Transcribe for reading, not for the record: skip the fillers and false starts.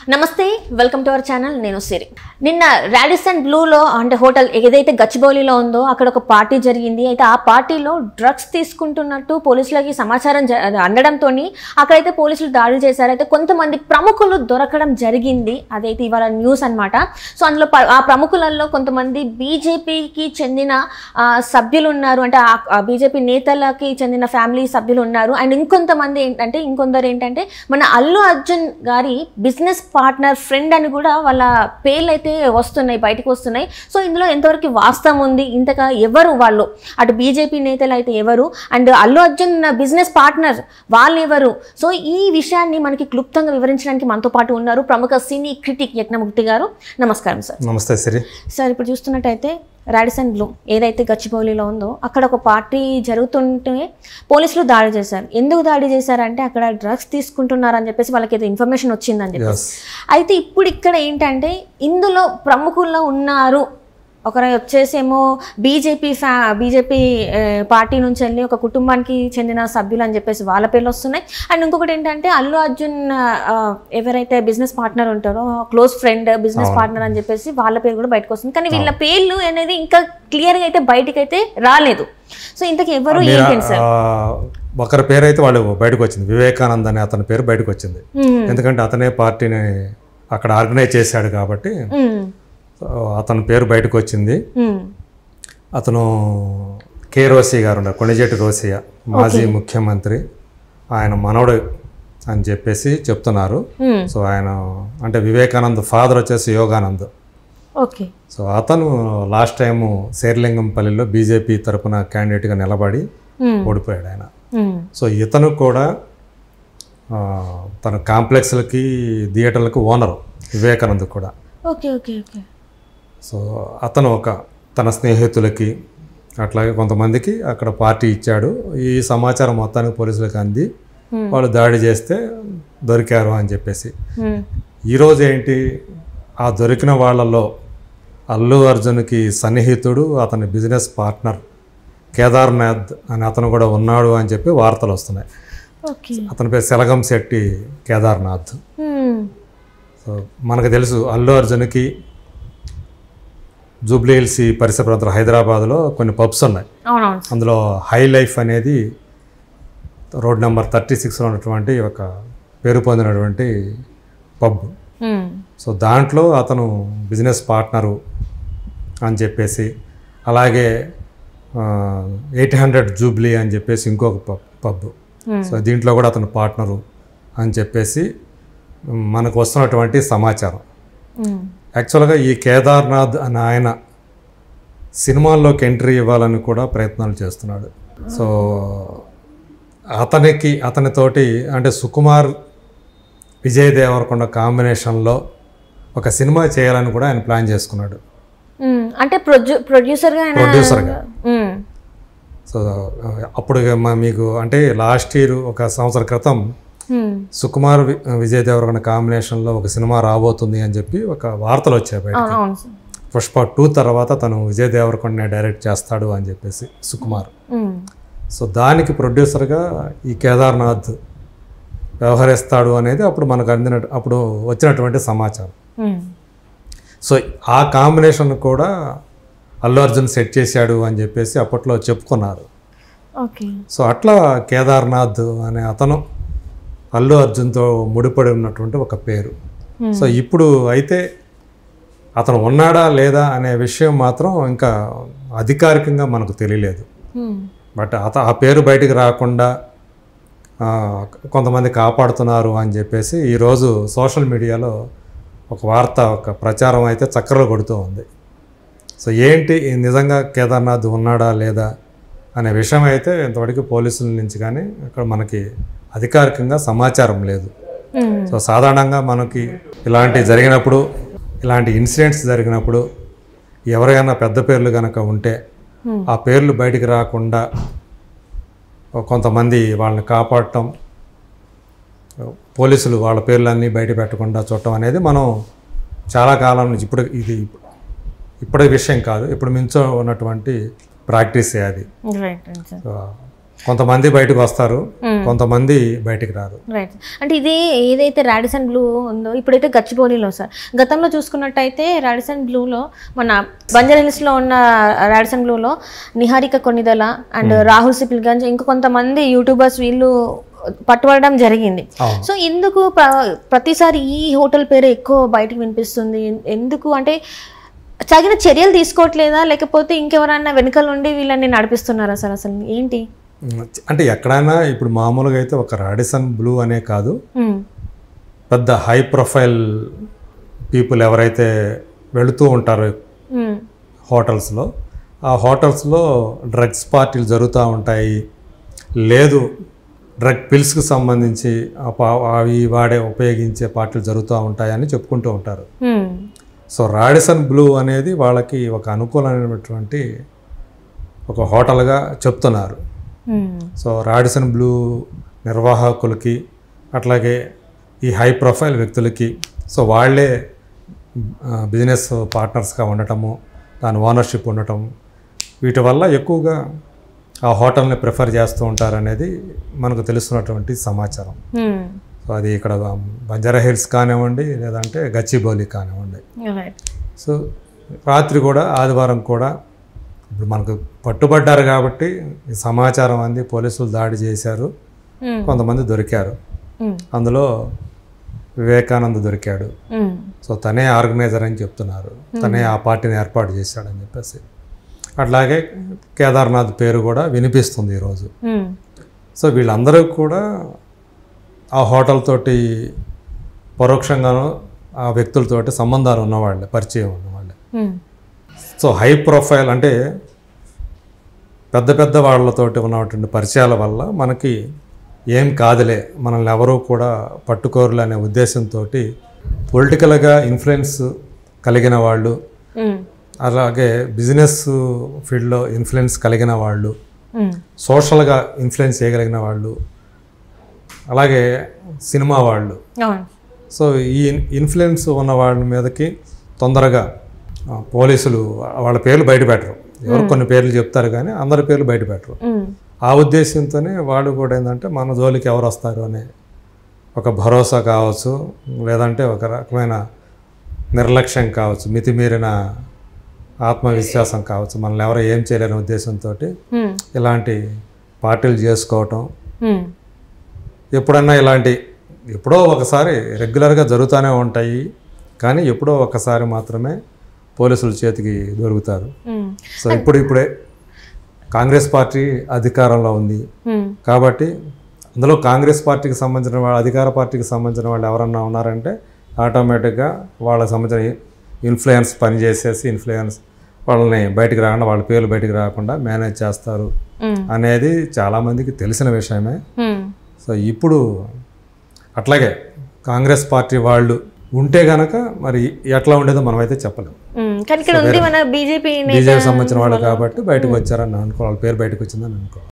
నమస్తే welcome to our channel నేను సిరి నిన్న రాడిసన్ బ్లూలో అంటే హోటల్ ఏదైతే గచ్చిబౌలిలో ఉందో అక్కడ ఒక పార్టీ జరిగింది అయితే ఆ పార్టీలో డ్రగ్స్ తీసుకుంటున్నట్టు పోలీసులకి సమాచారం అందడంతో అక్కడైతే పోలీసులు దాడులు చేశారు అయితే కొంతమంది ప్రముఖులు దొరకడం జరిగింది అదైతే ఇవాళ న్యూస్ అన్నమాట సో అందులో ఆ ప్రముఖులలో కొంతమంది బీజేపీకి చెందిన సభ్యులు ఉన్నారు అంటే ఆ బీజేపీ నేతలకి చెందిన ఫ్యామిలీ సభ్యులు ఉన్నారు అండ్ ఇంకొందరు ఏంటంటే మన అల్లు అర్జున్ గారి బిజినెస్ పార్ట్నర్ ఫ్రెండ్ అని కూడా వాళ్ళ పేర్లు అయితే బయటకు వస్తున్నాయి సో ఇందులో ఎంతవరకు వాస్తవం ఉంది ఇంతగా ఎవరు వాళ్ళు అటు బీజేపీ నేతలు అయితే ఎవరు and Allu Arjun business partner వాళ్ళు ఎవరు సో ఈ విషయాన్ని మనకి క్లుప్తంగా వివరించడానికి మనతో పాటు ఉన్నారు ప్రముఖ సినీ క్రిటిక్ యజ్ఞమూర్తి గారు. నమస్కారం సార్. నమస్తే సిరి. సార్ ఇప్పుడు చూస్తున్నట్టయితే రాడిసన్ బ్లూ ఏదైతే గచ్చిబౌలిలో ఉందో అక్కడ ఒక పార్టీ జరుగుతుంటే పోలీసులు దాడి చేశారు. ఎందుకు దాడి చేశారంటే అక్కడ డ్రగ్స్ తీసుకుంటున్నారని చెప్పేసి వాళ్ళకి ఏదో ఇన్ఫర్మేషన్ వచ్చిందని చెప్పేసి అయితే ఇప్పుడు ఇక్కడ ఏంటంటే ఇందులో ప్రముఖుల్లో ఉన్నారు ఒకరు వచ్చేసేమో బీజేపీ పార్టీ నుంచి వెళ్ళి ఒక కుటుంబానికి చెందిన సభ్యులు అని చెప్పేసి వాళ్ళ పేర్లు వస్తున్నాయి అండ్ ఇంకొకటి ఏంటంటే అల్లు అర్జున్ ఎవరైతే బిజినెస్ పార్ట్నర్ ఉంటారో క్లోజ్ ఫ్రెండ్ బిజినెస్ పార్ట్నర్ అని చెప్పేసి వాళ్ళ పేరు కూడా బయటకు వస్తుంది కానీ వీళ్ళ పేర్లు అనేది ఇంకా క్లియర్గా అయితే బయటకు అయితే రాలేదు. సో ఇంతకు ఎవరు ఏంటంటే సార్ ఒకరి పేరు అయితే వాళ్ళు బయటకు వచ్చింది, వివేకానంద్ అనే అతని పేరు బయటకు వచ్చింది. ఎందుకంటే అతనే పార్టీని అక్కడ ఆర్గనైజ్ చేశాడు కాబట్టి అతని పేరు బయటకు వచ్చింది. అతను కే రోసయ్య గారు ఉన్నారు, కొణిజేటి రోసయ్య మాజీ ముఖ్యమంత్రి, ఆయన మనవడు అని చెప్పేసి చెప్తున్నారు. సో ఆయన అంటే వివేకానంద్ ఫాదర్ వచ్చేసి యోగానంద్. సో అతను లాస్ట్ టైము శేర్లింగంపల్లిలో బీజేపీ తరఫున క్యాండిడేట్గా నిలబడి ఓడిపోయాడు ఆయన. సో ఇతను కూడా తన కాంప్లెక్స్లకి థియేటర్లకు ఓనరు వివేకానంద్ కూడా. సో అతను తన స్నేహితులకి అట్లాగే కొంతమందికి అక్కడ పార్టీ ఇచ్చాడు. ఈ సమాచారం మొత్తానికి పోలీసులకు అంది వాళ్ళు దాడి చేస్తే దొరికారు అని చెప్పేసి. ఈరోజు ఏంటి ఆ దొరికిన వాళ్ళలో అల్లు అర్జున్కి సన్నిహితుడు అతని బిజినెస్ పార్ట్నర్ కేదార్నాథ్ అని అతను కూడా ఉన్నాడు అని చెప్పి వార్తలు వస్తున్నాయి. అతని పేరు సెలగం శెట్టి కేదార్నాథ్. సో మనకు తెలుసు అల్లు అర్జున్కి జూబ్లీ హిల్స్ పరిసర ప్రాంతాలు హైదరాబాద్లో కొన్ని పబ్స్ ఉన్నాయి. అందులో హై లైఫ్ అనేది రోడ్ నెంబర్ 36లో ఉన్నటువంటి ఒక పేరు పొందినటువంటి పబ్. సో దాంట్లో అతను బిజినెస్ పార్ట్నరు అని చెప్పేసి, అలాగే 800 జూబ్లీ అని చెప్పేసి ఇంకొక పబ్. సో దీంట్లో కూడా అతను పార్ట్నరు అని చెప్పేసి మనకు వస్తున్నటువంటి సమాచారం. యాక్చువల్గా ఈ కేదార్నాథ్ అని ఆయన సినిమాల్లోకి ఎంట్రీ ఇవ్వాలని కూడా ప్రయత్నాలు చేస్తున్నాడు. సో అతనితోటి అంటే సుకుమార్ విజయ్ దేవరకొండ కాంబినేషన్లో ఒక సినిమా చేయాలని కూడా ఆయన ప్లాన్ చేసుకున్నాడు, అంటే ప్రొడ్యూసర్గా. సో అప్పుడు మీకు అంటే లాస్ట్ ఇయర్ ఒక సంవత్సరం క్రితం సుకుమార్ విజయ్ దేవరకొండ కాంబినేషన్లో ఒక సినిమా రాబోతుంది అని చెప్పి ఒక వార్తలు వచ్చాయి బయటకు. పుష్ప 2 తర్వాత తను విజయ్ దేవరకొండనే డైరెక్ట్ చేస్తాడు అని చెప్పేసి సుకుమార్. సో దానికి ప్రొడ్యూసర్గా ఈ కేదార్నాథ్ వ్యవహరిస్తాడు అనేది అప్పుడు మనకు అప్పుడు వచ్చినటువంటి సమాచారం. సో ఆ కాంబినేషన్ కూడా అల్లు అర్జున్ సెట్ చేశాడు అని చెప్పేసి అప్పట్లో చెప్పుకున్నారు. సో అట్లా కేదార్నాథ్ అనే అతను అల్లు అర్జున్తో ముడిపడి ఉన్నటువంటి ఒక పేరు. సో ఇప్పుడు అయితే అతను ఉన్నాడా లేదా అనే విషయం మాత్రం ఇంకా అధికారికంగా మనకు తెలియలేదు. బట్ ఆ పేరు బయటికి రాకుండా కొంతమంది కాపాడుతున్నారు అని చెప్పేసి ఈరోజు సోషల్ మీడియాలో ఒక వార్త, ఒక ప్రచారం అయితే చక్కర్లు కొడుతూ ఉంది. సో ఏంటి నిజంగా కేదార్నాథ్ ఉన్నాడా లేదా అనే విషయం అయితే ఇంతవరకు పోలీసుల నుంచి కానీ ఇక్కడ మనకి అధికారికంగా సమాచారం లేదు. సో సాధారణంగా మనకి ఇలాంటి ఇన్సిడెంట్స్ జరిగినప్పుడు ఎవరైనా పెద్ద పేర్లు కనుక ఉంటే ఆ పేర్లు బయటికి రాకుండా కొంతమంది వాళ్ళని కాపాడటం, పోలీసులు వాళ్ళ పేర్లన్నీ బయట పెట్టకుండా చూడటం అనేది మనం చాలా కాలం నుంచి ఇప్పుడే విషయం కాదు, ఇప్పుడు మించో ఉన్నటువంటి ప్రాక్టీసే అది. కొంతమంది బయటకు వస్తారు, కొంతమంది బయటికి రారు. రైట్. అంటే ఇది ఏదైతే రాడిసన్ బ్లూ ఉందో ఇప్పుడైతే గచ్చిబౌలిలో సార్, గతంలో చూసుకున్నట్టయితే రాడిసన్ బ్లూలో మన బంజారాహిల్స్లో ఉన్న రాడిసన్ బ్లూలో నిహారిక కొన్నిదల అండ్ రాహుల్ సిప్లిగంజ్ ఇంకా కొంతమంది యూట్యూబర్స్ వీళ్ళు పట్టుబడడం జరిగింది. సో ఎందుకు ప్రతిసారి ఈ హోటల్ పేరు ఎక్కువ బయటకు వినిపిస్తుంది? ఎందుకు అంటే తగిన చర్యలు తీసుకోవట్లేదా, లేకపోతే ఇంకెవరైనా వెనుకల నుండి వీళ్ళని నడిపిస్తున్నారా సార్? అసలు ఏంటి అంటే ఎక్కడైనా ఇప్పుడు మామూలుగా అయితే ఒక రాడిసన్ బ్లూ అనే కాదు, పెద్ద హై ప్రొఫైల్ పీపుల్ ఎవరైతే వెళుతూ ఉంటారో హోటల్స్లో, ఆ హోటల్స్లో డ్రగ్స్ పార్టీలు జరుగుతూ ఉంటాయి, లేదు డ్రగ్ పిల్స్కి సంబంధించి అవి ఉపయోగించే పార్టీలు జరుగుతూ ఉంటాయని చెప్పుకుంటూ ఉంటారు. సో రాడిసన్ బ్లూ అనేది వాళ్ళకి ఒక అనుకూలమైనటువంటి ఒక హోటల్గా చెప్తున్నారు. సో రాడిసన్ బ్లూ నిర్వాహకులకి అట్లాగే ఈ హై ప్రొఫైల్ వ్యక్తులకి సో వాళ్ళే బిజినెస్ పార్ట్నర్స్గా ఉండటము, దాని ఓనర్షిప్ ఉండటం, వీటి వల్ల ఎక్కువగా ఆ హోటల్ని ప్రిఫర్ చేస్తూ ఉంటారనేది మనకు తెలుస్తున్నటువంటి సమాచారం. సో అది ఇక్కడ బంజారాహిల్స్ కానివ్వండి, లేదంటే గచ్చిబౌలి కానివ్వండి. సో రాత్రి కూడా ఆదివారం కూడా ఇప్పుడు మనకు పట్టుబడ్డారు కాబట్టి ఈ సమాచారం అంది, పోలీసులు దాడి చేశారు, కొంతమంది దొరికారు. అందులో వివేకానంద్ దొరికాడు. సో తనే ఆర్గనైజర్ అని చెప్తున్నారు, తనే ఆ పార్టీని ఏర్పాటు చేశాడని చెప్పేసి. అట్లాగే కేదార్నాథ్ పేరు కూడా వినిపిస్తుంది ఈరోజు. సో వీళ్ళందరూ కూడా ఆ హోటల్ తోటి పరోక్షంగానూ ఆ వ్యక్తులతోటి సంబంధాలు ఉన్నవాళ్ళే, పరిచయం ఉన్నవాళ్ళే. సో హై ప్రొఫైల్ అంటే పెద్ద పెద్ద వాళ్ళతోటి ఉన్నటువంటి పరిచయాల వల్ల మనకి ఏం కాదులే, మనల్ని ఎవరూ కూడా పట్టుకోరులే అనే ఉద్దేశంతో పొలిటికల్గా ఇన్ఫ్లుయెన్స్ కలిగిన వాళ్ళు, అలాగే బిజినెస్ ఫీల్డ్లో ఇన్ఫ్లుయెన్స్ కలిగిన వాళ్ళు, సోషల్గా ఇన్ఫ్లుయెన్స్ చేయగలిగిన వాళ్ళు, అలాగే సినిమా వాళ్ళు. సో ఈ ఇన్ఫ్లుయెన్స్ ఉన్న వాళ్ళ మీదకి తొందరగా పోలీసులు వాళ్ళ పేర్లు బయట పెట్టరు. ఎవరు కొన్ని పేర్లు చెప్తారు కానీ అందరి పేర్లు బయట పెట్టరు. ఆ ఉద్దేశంతోనే వాళ్ళు కూడా ఏంటంటే మన జోలికి ఎవరు వస్తారు అనే ఒక భరోసా కావచ్చు, లేదంటే ఒక రకమైన నిర్లక్ష్యం కావచ్చు, మితిమీరిన ఆత్మవిశ్వాసం కావచ్చు, మనల్ని ఎవరు ఏం చేయలేని ఉద్దేశంతో ఇలాంటి పార్టీలు చేసుకోవటం. ఎప్పుడన్నా ఎప్పుడో ఒకసారి రెగ్యులర్గా జరుగుతూనే ఉంటాయి, కానీ ఎప్పుడో ఒకసారి మాత్రమే పోలీసుల చేతికి దొరుకుతారు. సో ఇప్పుడే కాంగ్రెస్ పార్టీ అధికారంలో ఉంది కాబట్టి అందులో కాంగ్రెస్ పార్టీకి సంబంధించిన వాళ్ళు, అధికార పార్టీకి సంబంధించిన వాళ్ళు ఎవరన్నా ఉన్నారంటే ఆటోమేటిక్గా వాళ్ళకి సంబంధించిన ఇన్ఫ్లుయెన్స్ పనిచేసేసి ఇన్ఫ్లుయెన్స్ వాళ్ళని బయటికి రాకుండా, వాళ్ళ పేర్లు బయటికి రాకుండా మేనేజ్ చేస్తారు అనేది చాలామందికి తెలిసిన విషయమే. సో ఇప్పుడు అట్లాగే కాంగ్రెస్ పార్టీ వాళ్ళు ఉంటే గనక మరి ఎట్లా ఉండేదో మనమైతే చెప్పలేము. బీజేపీ సంబంధించిన వాళ్ళు కాబట్టి బయటకు వచ్చారని అనుకో, వాళ్ళ పేరు బయటకు వచ్చిందని అనుకో.